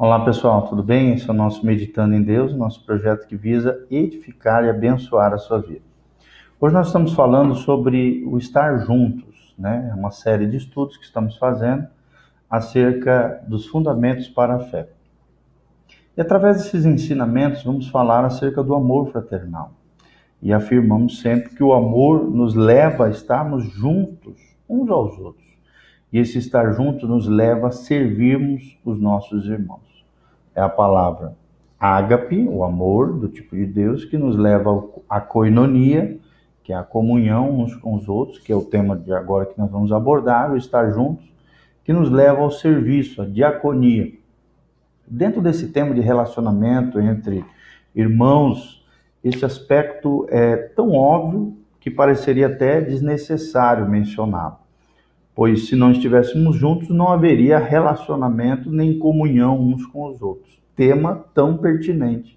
Olá pessoal, tudo bem? Esse é o nosso Meditando em Deus, nosso projeto que visa edificar e abençoar a sua vida. Hoje nós estamos falando sobre o estar juntos, né? É uma série de estudos que estamos fazendo acerca dos fundamentos para a fé. E através desses ensinamentos vamos falar acerca do amor fraternal. E afirmamos sempre que o amor nos leva a estarmos juntos uns aos outros. E esse estar junto nos leva a servirmos os nossos irmãos. É a palavra ágape, o amor do tipo de Deus, que nos leva à koinonia, que é a comunhão uns com os outros, que é o tema de agora que nós vamos abordar, o estar juntos, que nos leva ao serviço, à diaconia. Dentro desse tema de relacionamento entre irmãos, esse aspecto é tão óbvio que pareceria até desnecessário mencioná-lo. Pois se não estivéssemos juntos, não haveria relacionamento nem comunhão uns com os outros. Tema tão pertinente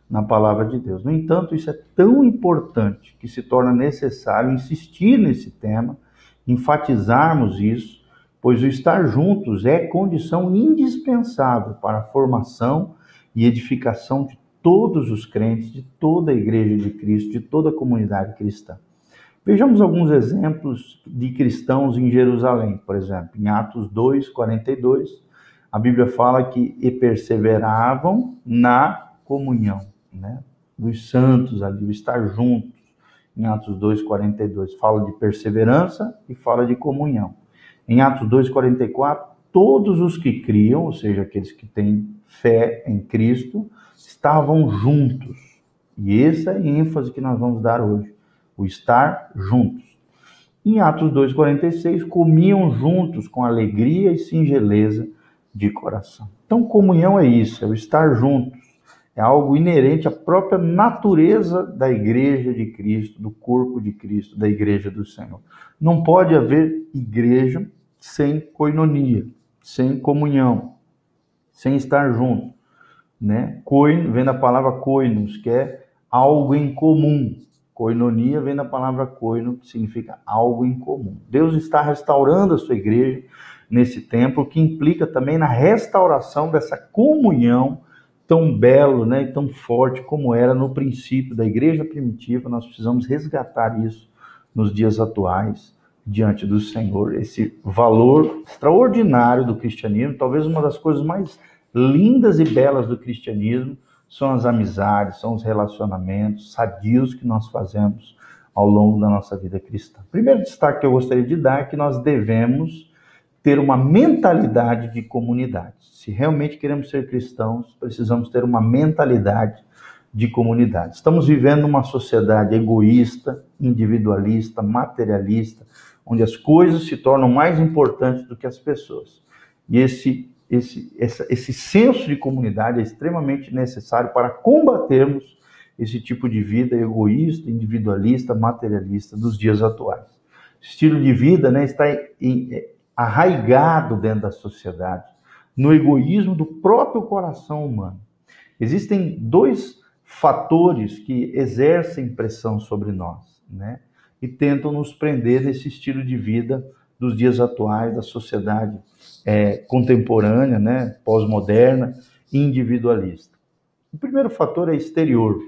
na palavra de Deus. No entanto, isso é tão importante que se torna necessário insistir nesse tema, enfatizarmos isso, pois o estar juntos é condição indispensável para a formação e edificação de todos os crentes, de toda a Igreja de Cristo, de toda a comunidade cristã. Vejamos alguns exemplos de cristãos em Jerusalém, por exemplo, em Atos 2:42, a Bíblia fala que perseveravam na comunhão, né, dos santos ali, o estar juntos. Em Atos 2:42 fala de perseverança e fala de comunhão. Em Atos 2:44, todos os que criam, ou seja, aqueles que têm fé em Cristo, estavam juntos. E essa é a ênfase que nós vamos dar hoje. O estar juntos. Em Atos 2:46, comiam juntos com alegria e singeleza de coração. Então, comunhão é isso, é o estar juntos. É algo inerente à própria natureza da Igreja de Cristo, do corpo de Cristo, da Igreja do Senhor. Não pode haver igreja sem koinonia, sem comunhão, sem estar junto, né? Koin vem da palavra koinos, que é algo em comum. Koinonia vem da palavra koino, que significa algo em comum. Deus está restaurando a sua igreja nesse tempo, o que implica também na restauração dessa comunhão tão belo, né, e tão forte como era no princípio da igreja primitiva. Nós precisamos resgatar isso nos dias atuais, diante do Senhor. Esse valor extraordinário do cristianismo, talvez uma das coisas mais lindas e belas do cristianismo, são as amizades, são os relacionamentos sadios que nós fazemos ao longo da nossa vida cristã. O primeiro destaque que eu gostaria de dar é que nós devemos ter uma mentalidade de comunidade. Se realmente queremos ser cristãos, precisamos ter uma mentalidade de comunidade. Estamos vivendo uma sociedade egoísta, individualista, materialista, onde as coisas se tornam mais importantes do que as pessoas. E esse senso de comunidade é extremamente necessário para combatermos esse tipo de vida egoísta, individualista, materialista dos dias atuais. Esse estilo de vida, né, está arraigado dentro da sociedade, no egoísmo do próprio coração humano. Existem dois fatores que exercem pressão sobre nós, né, e tentam nos prender nesse estilo de vida dos dias atuais, da sociedade contemporânea, né, pós-moderna, individualista. O primeiro fator é exterior,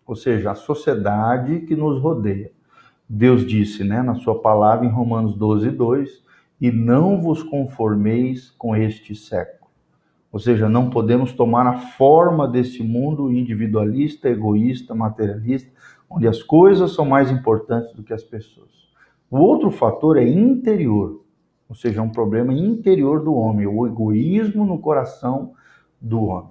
ou seja, a sociedade que nos rodeia. Deus disse, né, na sua palavra em Romanos 12:2, e não vos conformeis com este século. Ou seja, não podemos tomar a forma desse mundo individualista, egoísta, materialista, onde as coisas são mais importantes do que as pessoas. O outro fator é interior, ou seja, um problema interior do homem, o egoísmo no coração do homem.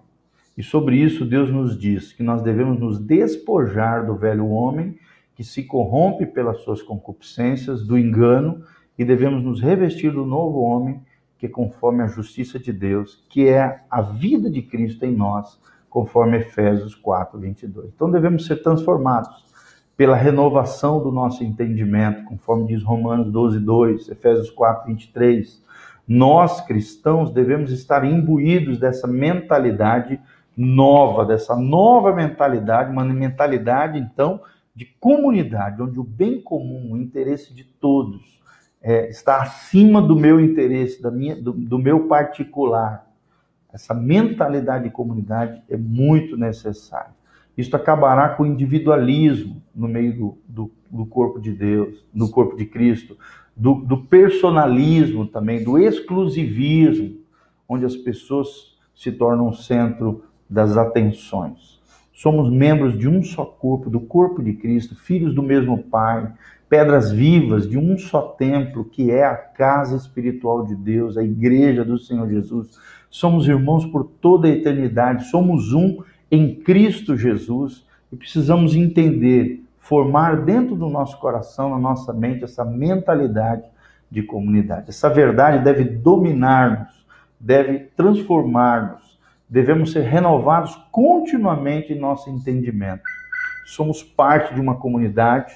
E sobre isso Deus nos diz que nós devemos nos despojar do velho homem que se corrompe pelas suas concupiscências, do engano, e devemos nos revestir do novo homem que é conforme a justiça de Deus, que é a vida de Cristo em nós, conforme Efésios 4:22. Então devemos ser transformados pela renovação do nosso entendimento, conforme diz Romanos 12:2, Efésios 4:23. Nós, cristãos, devemos estar imbuídos dessa mentalidade nova, dessa nova mentalidade, uma mentalidade, então, de comunidade, onde o bem comum, o interesse de todos, está acima do meu interesse, do meu particular. essa mentalidade de comunidade é muito necessária. Isso acabará com o individualismo no meio do corpo de Deus, do corpo de Cristo, do personalismo também, do exclusivismo, onde as pessoas se tornam o centro das atenções. Somos membros de um só corpo, do corpo de Cristo, filhos do mesmo Pai, pedras vivas de um só templo, que é a casa espiritual de Deus, a igreja do Senhor Jesus. Somos irmãos por toda a eternidade, somos um em Cristo Jesus, e precisamos entender, formar dentro do nosso coração, na nossa mente, essa mentalidade de comunidade. Essa verdade deve dominar-nos, deve transformar-nos, devemos ser renovados continuamente em nosso entendimento. Somos parte de uma comunidade,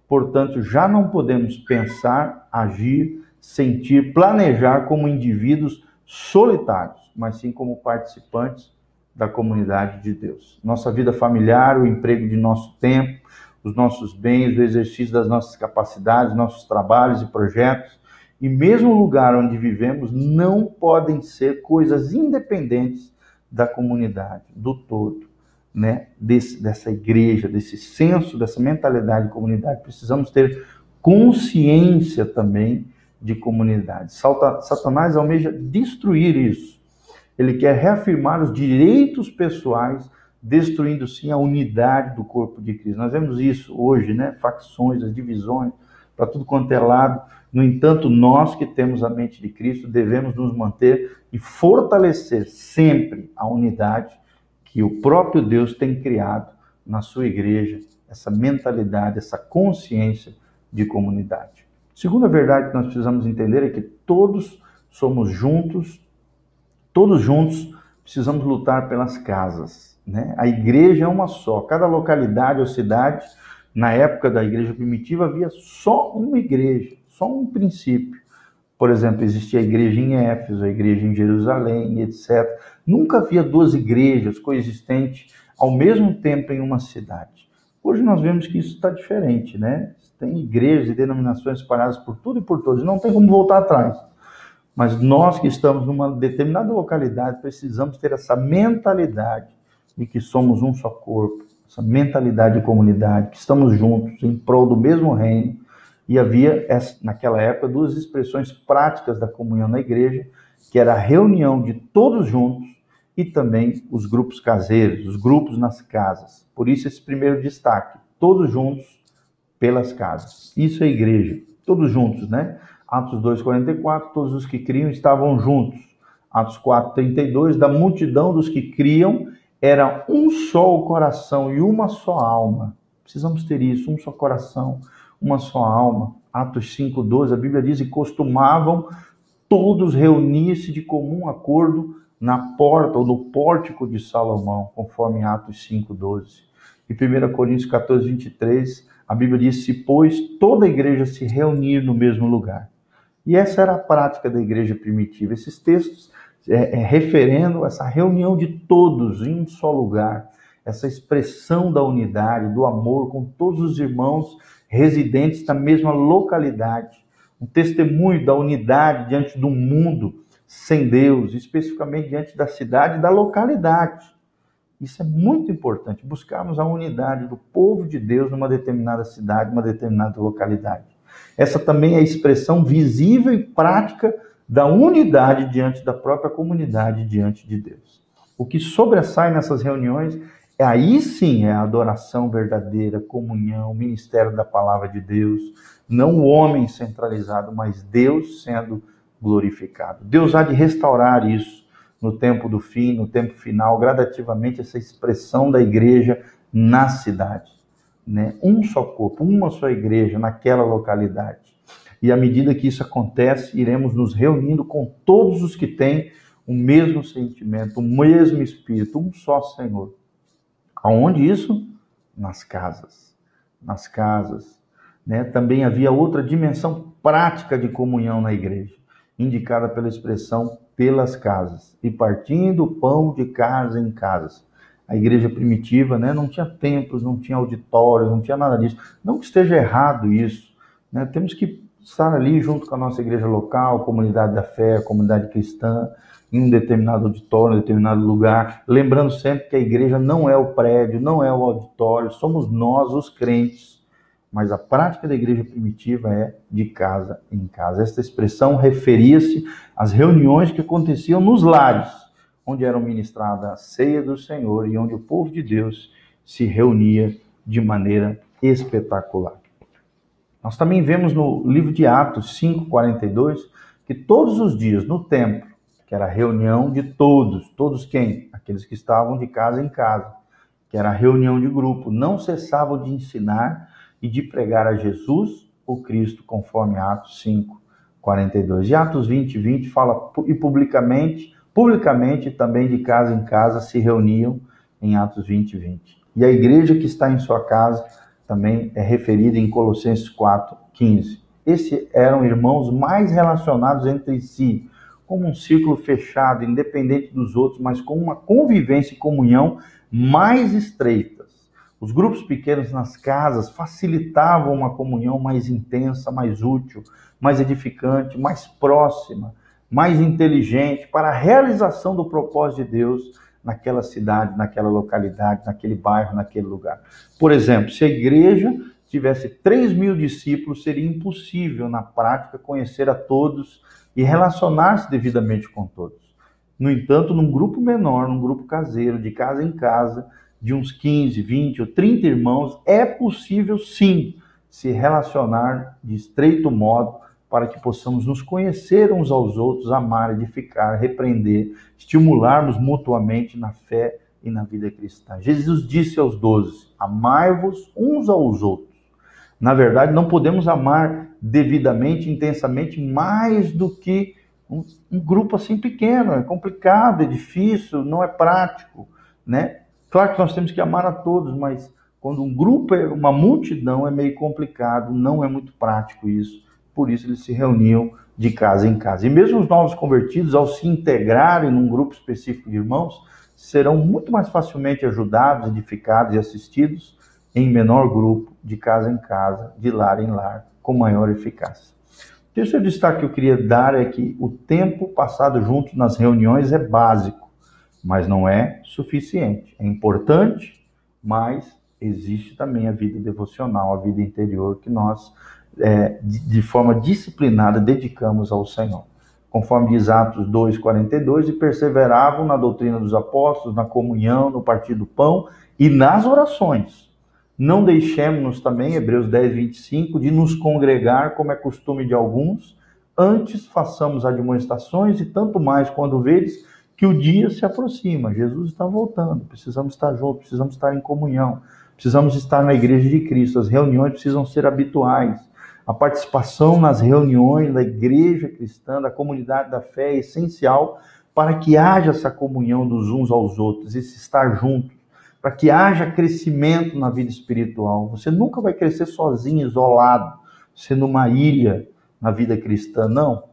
portanto, já não podemos pensar, agir, sentir, planejar como indivíduos solitários, mas sim como participantes da comunidade de Deus. Nossa vida familiar, o emprego de nosso tempo, os nossos bens, o exercício das nossas capacidades, nossos trabalhos e projetos, e mesmo o lugar onde vivemos, não podem ser coisas independentes da comunidade, do todo, né? Dessa igreja, desse senso, dessa mentalidade de comunidade. Precisamos ter consciência também de comunidade. Satanás almeja destruir isso. Ele quer reafirmar os direitos pessoais, destruindo sim a unidade do corpo de Cristo. Nós vemos isso hoje, né? Facções, as divisões, para tudo quanto é lado. No entanto, nós que temos a mente de Cristo devemos nos manter e fortalecer sempre a unidade que o próprio Deus tem criado na sua igreja, essa mentalidade, essa consciência de comunidade. Segunda verdade que nós precisamos entender é que todos somos juntos, todos juntos precisamos lutar pelas casas, né? A igreja é uma só. Cada localidade ou cidade, na época da igreja primitiva, havia só uma igreja, só um princípio. Por exemplo, existia a igreja em Éfeso, a igreja em Jerusalém, etc. Nunca havia duas igrejas coexistentes ao mesmo tempo em uma cidade. Hoje nós vemos que isso está diferente, né? Tem igrejas e denominações espalhadas por tudo e por todos, não tem como voltar atrás. Mas nós que estamos numa determinada localidade precisamos ter essa mentalidade de que somos um só corpo, essa mentalidade de comunidade, que estamos juntos em prol do mesmo reino. E havia, naquela época, duas expressões práticas da comunhão na igreja, que era a reunião de todos juntos e também os grupos caseiros, os grupos nas casas. Por isso esse primeiro destaque, todos juntos pelas casas. Isso é igreja, todos juntos, né? Atos 2:44, todos os que criam estavam juntos. Atos 4:32, da multidão dos que criam, era um só o coração e uma só alma. Precisamos ter isso, um só coração, uma só alma. Atos 5:12, a Bíblia diz, e costumavam todos reunir-se de comum acordo na porta ou no pórtico de Salomão, conforme Atos 5:12. E 1 Coríntios 14:23, a Bíblia diz, se pois toda a igreja se reunir no mesmo lugar. E essa era a prática da igreja primitiva. Esses textos referendo essa reunião de todos em um só lugar, essa expressão da unidade, do amor com todos os irmãos residentes na mesma localidade, um testemunho da unidade diante do mundo sem Deus, especificamente diante da cidade e da localidade. Isso é muito importante, buscarmos a unidade do povo de Deus numa determinada cidade, numa determinada localidade. Essa também é a expressão visível e prática da unidade diante da própria comunidade, diante de Deus. O que sobressai nessas reuniões, aí sim é a adoração verdadeira, comunhão, o ministério da palavra de Deus, não o homem centralizado, mas Deus sendo glorificado. Deus há de restaurar isso no tempo do fim, no tempo final, gradativamente, essa expressão da igreja na cidade, né? Um só corpo, uma só igreja naquela localidade. E à medida que isso acontece, iremos nos reunindo com todos os que têm o mesmo sentimento, o mesmo Espírito, um só Senhor. Aonde isso? Nas casas. Nas casas, né? Também havia outra dimensão prática de comunhão na igreja, indicada pela expressão pelas casas, e partindo o pão de casa em casa. A igreja primitiva, né, não tinha templos, não tinha auditórios, não tinha nada disso. Não que esteja errado isso, né? Temos que estar ali junto com a nossa igreja local, a comunidade da fé, a comunidade cristã, em um determinado auditório, em um determinado lugar, lembrando sempre que a igreja não é o prédio, não é o auditório, somos nós, os crentes. Mas a prática da igreja primitiva é de casa em casa. Esta expressão referia-se às reuniões que aconteciam nos lares, onde era ministrada a ceia do Senhor e onde o povo de Deus se reunia de maneira espetacular. Nós também vemos no livro de Atos 5:42 que todos os dias no templo, que era a reunião de todos quem? Aqueles que estavam de casa em casa, que era a reunião de grupo, não cessavam de ensinar e de pregar a Jesus, o Cristo, conforme Atos 5:42. E Atos 20:20 fala, e publicamente também de casa em casa se reuniam em Atos 20:20. E a igreja que está em sua casa também é referida em Colossenses 4:15. Esses eram irmãos mais relacionados entre si, como um círculo fechado, independente dos outros, mas com uma convivência e comunhão mais estreitas. Os grupos pequenos nas casas facilitavam uma comunhão mais intensa, mais útil, mais edificante, mais próxima, mais inteligente para a realização do propósito de Deus naquela cidade, naquela localidade, naquele bairro, naquele lugar. Por exemplo, se a igreja tivesse 3.000 discípulos, seria impossível, na prática, conhecer a todos e relacionar-se devidamente com todos. No entanto, num grupo menor, num grupo caseiro, de casa em casa, de uns 15, 20 ou 30 irmãos, é possível sim se relacionar de estreito modo para que possamos nos conhecer uns aos outros, amar, edificar, repreender, estimularmos mutuamente na fé e na vida cristã. Jesus disse aos 12, amai-vos uns aos outros. Na verdade, não podemos amar devidamente, intensamente, mais do que um grupo assim pequeno. É complicado, é difícil, não é prático, né? Claro que nós temos que amar a todos, mas quando um grupo é uma multidão é meio complicado, não é muito prático isso. Por isso eles se reuniam de casa em casa. E mesmo os novos convertidos, ao se integrarem num grupo específico de irmãos, serão muito mais facilmente ajudados, edificados e assistidos em menor grupo, de casa em casa, de lar em lar, com maior eficácia. O terceiro destaque que eu queria dar é que o tempo passado junto nas reuniões é básico, mas não é suficiente. É importante, mas existe também a vida devocional, a vida interior que nós, de forma disciplinada, dedicamos ao Senhor. Conforme diz Atos 2:42, e perseveravam na doutrina dos apóstolos, na comunhão, no partir do pão e nas orações. Não deixemos também, Hebreus 10:25, de nos congregar, como é costume de alguns, antes façamos admoestações e tanto mais quando vedes que o dia se aproxima. Jesus está voltando, precisamos estar juntos, precisamos estar em comunhão, precisamos estar na igreja de Cristo, as reuniões precisam ser habituais. A participação nas reuniões da igreja cristã, da comunidade da fé é essencial para que haja essa comunhão dos uns aos outros, esse estar juntos, para que haja crescimento na vida espiritual. Você nunca vai crescer sozinho, isolado, sendo uma ilha na vida cristã, não.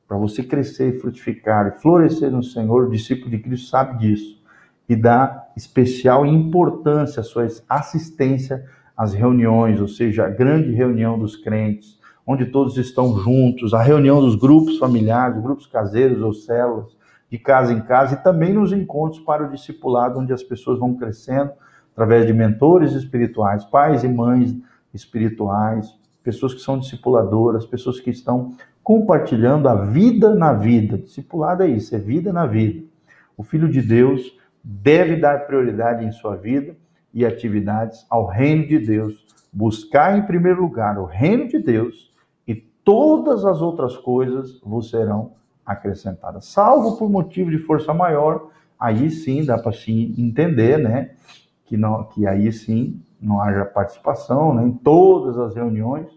Para você crescer e frutificar e florescer no Senhor, o discípulo de Cristo sabe disso e dá especial importância à sua assistência às reuniões, ou seja, a grande reunião dos crentes, onde todos estão juntos, a reunião dos grupos familiares, grupos caseiros ou células, de casa em casa, e também nos encontros para o discipulado, onde as pessoas vão crescendo através de mentores espirituais, pais e mães espirituais, pessoas que são discipuladoras, pessoas que estão compartilhando a vida na vida. Discipulado é isso, é vida na vida. O Filho de Deus deve dar prioridade em sua vida e atividades ao reino de Deus, buscar em primeiro lugar o reino de Deus e todas as outras coisas vos serão acrescentadas. Salvo por motivo de força maior, aí sim dá para se entender, né, que aí sim não haja participação, né, em todas as reuniões,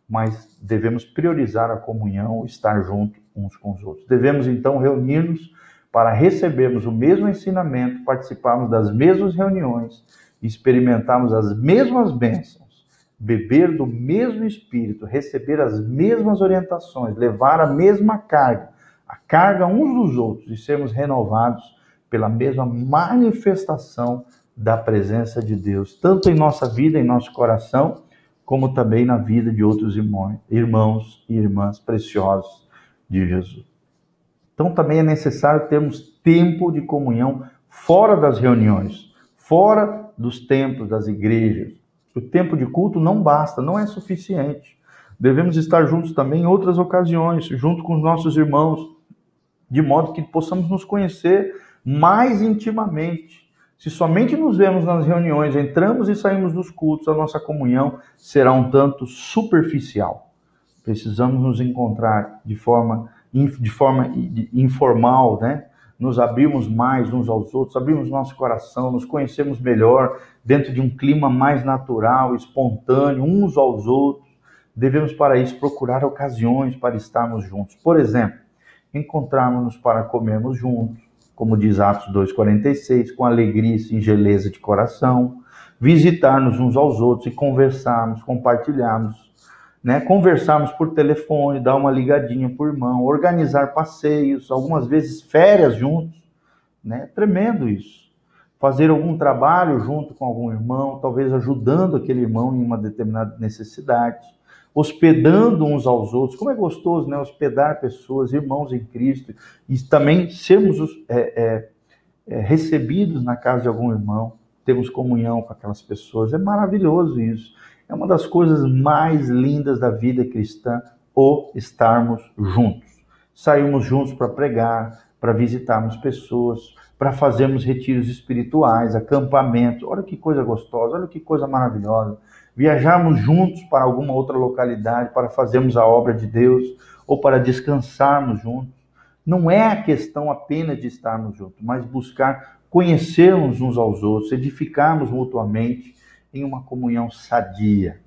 mas devemos priorizar a comunhão, estar junto uns com os outros. Devemos então reunir-nos para recebermos o mesmo ensinamento, participarmos das mesmas reuniões, experimentarmos as mesmas bênçãos, beber do mesmo Espírito, receber as mesmas orientações, levar a mesma carga, a carga uns dos outros e sermos renovados pela mesma manifestação da presença de Deus, tanto em nossa vida, em nosso coração, como também na vida de outros irmãos e irmãs preciosos de Jesus. Então também é necessário termos tempo de comunhão fora das reuniões, fora dos templos, das igrejas. O tempo de culto não basta, não é suficiente. Devemos estar juntos também em outras ocasiões, junto com os nossos irmãos, de modo que possamos nos conhecer mais intimamente. Se somente nos vemos nas reuniões, entramos e saímos dos cultos, a nossa comunhão será um tanto superficial. Precisamos nos encontrar de forma informal, né? Nos abrimos mais uns aos outros, abrimos nosso coração, nos conhecemos melhor, dentro de um clima mais natural, espontâneo, uns aos outros. Devemos, para isso, procurar ocasiões para estarmos juntos. Por exemplo, encontrarmos-nos para comermos juntos, como diz Atos 2,46, com alegria e singeleza de coração, visitar-nos uns aos outros e conversarmos, compartilharmos, né? Conversarmos por telefone, dar uma ligadinha por irmão, organizar passeios, algumas vezes férias juntos, né? Tremendo isso. Fazer algum trabalho junto com algum irmão, talvez ajudando aquele irmão em uma determinada necessidade, hospedando uns aos outros. Como é gostoso, né? Hospedar pessoas, irmãos em Cristo, e também sermos recebidos na casa de algum irmão, termos comunhão com aquelas pessoas. É maravilhoso isso. É uma das coisas mais lindas da vida cristã, o estarmos juntos. Sairmos juntos para pregar, para visitarmos pessoas, para fazermos retiros espirituais, acampamentos. Olha que coisa gostosa, olha que coisa maravilhosa. Viajarmos juntos para alguma outra localidade, para fazermos a obra de Deus, ou para descansarmos juntos. Não é a questão apenas de estarmos juntos, mas buscar conhecermos uns aos outros, edificarmos mutuamente em uma comunhão sadia.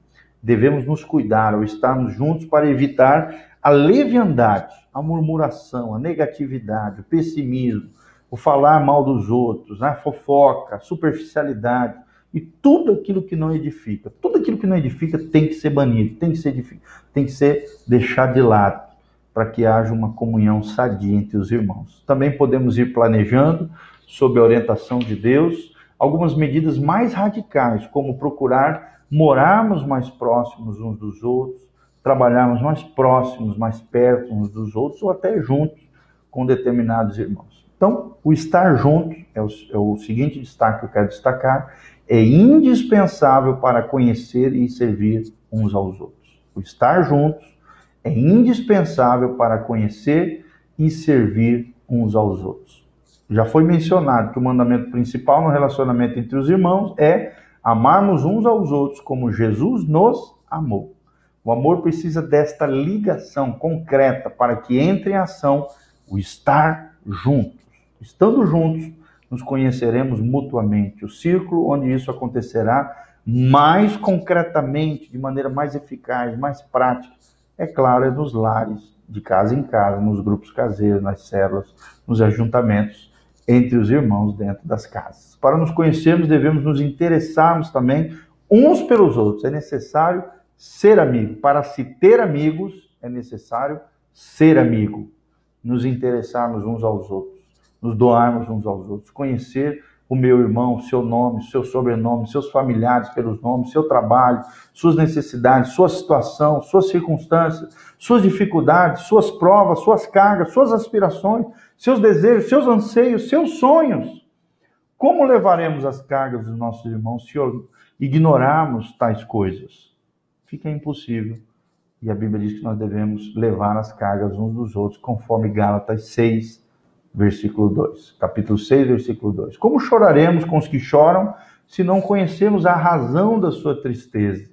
Devemos nos cuidar ao estarmos juntos para evitar a leviandade, a murmuração, a negatividade, o pessimismo, o falar mal dos outros, a fofoca, a superficialidade e tudo aquilo que não edifica. Tudo aquilo que não edifica tem que ser banido, tem que ser deixado de lado, para que haja uma comunhão sadia entre os irmãos. Também podemos ir planejando, sob a orientação de Deus, algumas medidas mais radicais, como procurar morarmos mais próximos uns dos outros, trabalharmos mais próximos, mais perto uns dos outros, ou até juntos com determinados irmãos. Então, o estar junto é o seguinte destaque que eu quero destacar: é indispensável para conhecer e servir uns aos outros. O estar juntos é indispensável para conhecer e servir uns aos outros. Já foi mencionado que o mandamento principal no relacionamento entre os irmãos é amarmos uns aos outros como Jesus nos amou. O amor precisa desta ligação concreta para que entre em ação o estar juntos. Estando juntos, nos conheceremos mutuamente. O círculo onde isso acontecerá mais concretamente, de maneira mais eficaz, mais prática, é claro, é nos lares, de casa em casa, nos grupos caseiros, nas células, nos ajuntamentos entre os irmãos dentro das casas. Para nos conhecermos, devemos nos interessarmos também uns pelos outros. É necessário ser amigo. Para se ter amigos, é necessário ser amigo. Nos interessarmos uns aos outros, nos doarmos uns aos outros, conhecer o meu irmão, seu nome, seu sobrenome, seus familiares pelos nomes, seu trabalho, suas necessidades, sua situação, suas circunstâncias, suas dificuldades, suas provas, suas cargas, suas aspirações, seus desejos, seus anseios, seus sonhos. Como levaremos as cargas dos nossos irmãos se ignorarmos tais coisas? Fica impossível. E a Bíblia diz que nós devemos levar as cargas uns dos outros, conforme Gálatas 6, versículo 2. Capítulo 6, versículo 2. Como choraremos com os que choram, se não conhecemos a razão da sua tristeza?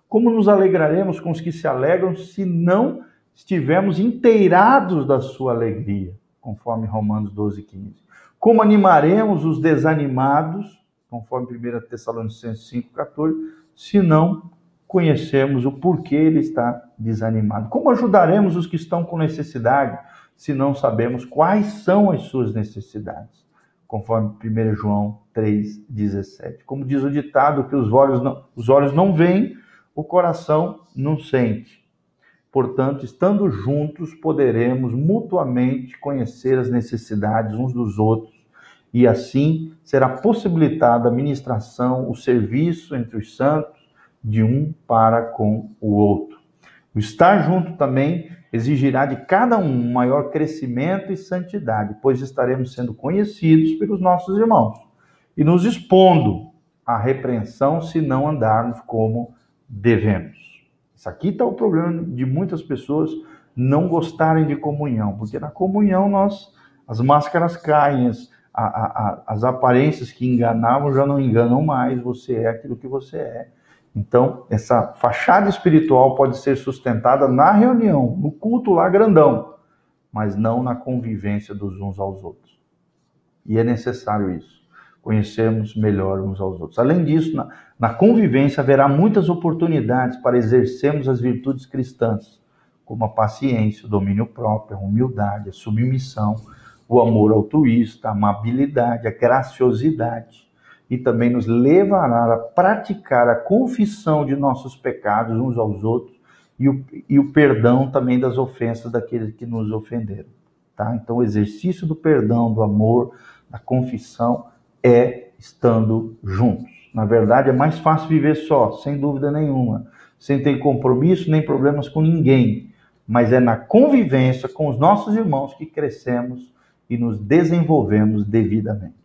Como nos alegraremos com os que se alegram, se não estivermos inteirados da sua alegria? Conforme Romanos 12, 15. Como animaremos os desanimados? Conforme 1 Tessalonicenses 5, 14. Se não conhecermos o porquê ele está desanimado? Como ajudaremos os que estão com necessidade, se não sabemos quais são as suas necessidades? Conforme 1 João 3, 17. Como diz o ditado, que os olhos não veem, o coração não sente. Portanto, estando juntos, poderemos mutuamente conhecer as necessidades uns dos outros, e assim será possibilitada a ministração, o serviço entre os santos, de um para com o outro. O estar junto também exigirá de cada um maior crescimento e santidade, pois estaremos sendo conhecidos pelos nossos irmãos e nos expondo à repreensão se não andarmos como devemos. Isso aqui está o problema de muitas pessoas não gostarem de comunhão, porque na comunhão as máscaras caem, as aparências que enganavam já não enganam mais, você é aquilo que você é. Então, essa fachada espiritual pode ser sustentada na reunião, no culto lá grandão, mas não na convivência dos uns aos outros. E é necessário isso, conhecermos melhor uns aos outros. Além disso, na convivência haverá muitas oportunidades para exercermos as virtudes cristãs, como a paciência, o domínio próprio, a humildade, a submissão, o amor altruísta, a amabilidade, a graciosidade. E também nos levará a praticar a confissão de nossos pecados uns aos outros e o perdão também das ofensas daqueles que nos ofenderam. Tá? Então, o exercício do perdão, do amor, da confissão é estando juntos. Na verdade, é mais fácil viver só, sem dúvida nenhuma, sem ter compromisso nem problemas com ninguém, mas é na convivência com os nossos irmãos que crescemos e nos desenvolvemos devidamente.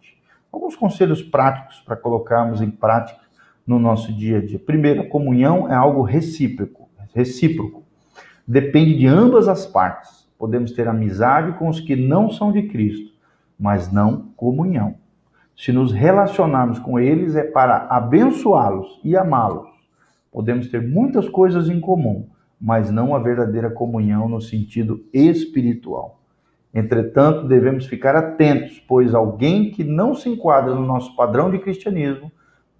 Alguns conselhos práticos para colocarmos em prática no nosso dia a dia. Primeiro, a comunhão é algo recíproco. Depende de ambas as partes. Podemos ter amizade com os que não são de Cristo, mas não comunhão. Se nos relacionarmos com eles é para abençoá-los e amá-los. Podemos ter muitas coisas em comum, mas não a verdadeira comunhão no sentido espiritual. Entretanto, devemos ficar atentos, pois alguém que não se enquadra no nosso padrão de cristianismo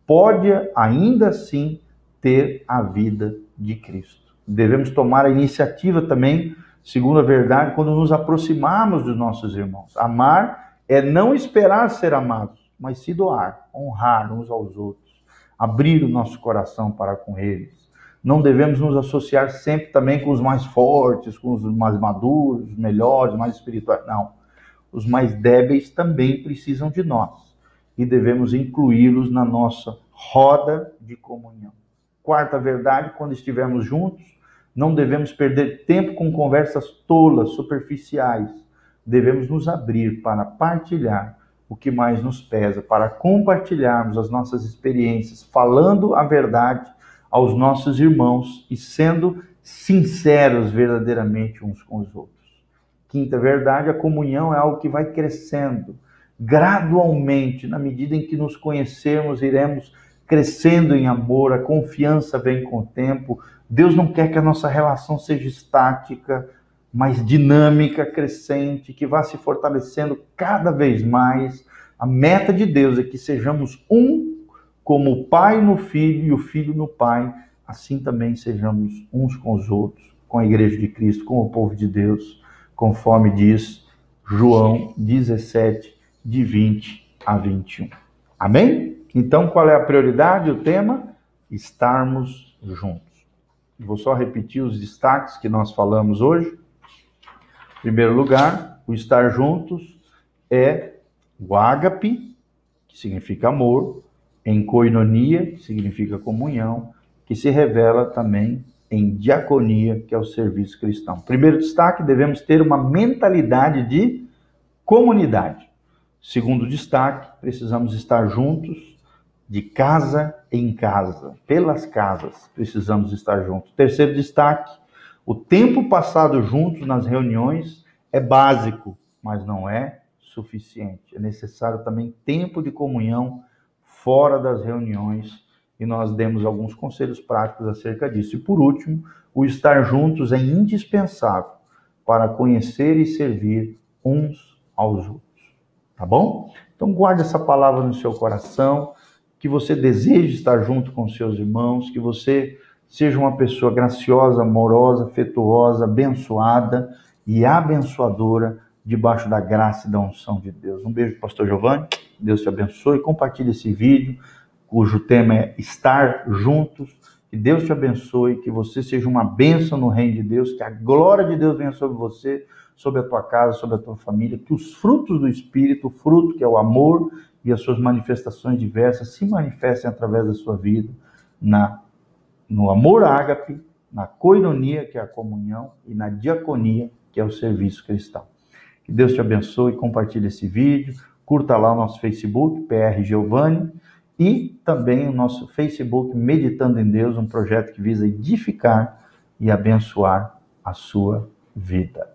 pode ainda assim ter a vida de Cristo. Devemos tomar a iniciativa também, segundo a verdade, quando nos aproximarmos dos nossos irmãos. Amar é não esperar ser amados, mas se doar, honrar uns aos outros, abrir o nosso coração para com eles. Não devemos nos associar sempre também com os mais fortes, com os mais maduros, melhores, mais espirituais. Não. Os mais débeis também precisam de nós. E devemos incluí-los na nossa roda de comunhão. Quarta verdade, quando estivermos juntos, não devemos perder tempo com conversas tolas, superficiais. Devemos nos abrir para partilhar o que mais nos pesa, para compartilharmos as nossas experiências, falando a verdade aos nossos irmãos e sendo sinceros verdadeiramente uns com os outros. Quinta verdade, a comunhão é algo que vai crescendo gradualmente, na medida em que nos conhecermos, iremos crescendo em amor, a confiança vem com o tempo. Deus não quer que a nossa relação seja estática, mas dinâmica, crescente, que vá se fortalecendo cada vez mais. A meta de Deus é que sejamos um, como o Pai no Filho e o Filho no Pai, assim também sejamos uns com os outros, com a Igreja de Cristo, com o povo de Deus, conforme diz João 17, de 20 a 21. Amém? Então, qual é a prioridade, o tema? Estarmos juntos. Vou só repetir os destaques que nós falamos hoje. Em primeiro lugar, o estar juntos é o ágape, que significa amor, em koinonia, que significa comunhão, que se revela também em diaconia, que é o serviço cristão. Primeiro destaque, devemos ter uma mentalidade de comunidade. Segundo destaque, precisamos estar juntos, de casa em casa, pelas casas, precisamos estar juntos. Terceiro destaque, o tempo passado juntos nas reuniões é básico, mas não é suficiente. É necessário também tempo de comunhão fora das reuniões, e nós demos alguns conselhos práticos acerca disso. E por último, o estar juntos é indispensável para conhecer e servir uns aos outros. Tá bom? Então guarde essa palavra no seu coração, que você deseje estar junto com seus irmãos, que você seja uma pessoa graciosa, amorosa, afetuosa, abençoada e abençoadora debaixo da graça e da unção de Deus. Um beijo, pastor Giovanni. Deus te abençoe. Compartilhe esse vídeo, cujo tema é estar juntos. Que Deus te abençoe, que você seja uma bênção no reino de Deus, que a glória de Deus venha sobre você, sobre a tua casa, sobre a tua família, que os frutos do Espírito, o fruto que é o amor e as suas manifestações diversas, se manifestem através da sua vida, no amor ágape, na coinonia, que é a comunhão, e na diaconia, que é o serviço cristão. Que Deus te abençoe, compartilhe esse vídeo, curta lá o nosso Facebook, PR Giovanni, e também o nosso Facebook Meditando em Deus, um projeto que visa edificar e abençoar a sua vida.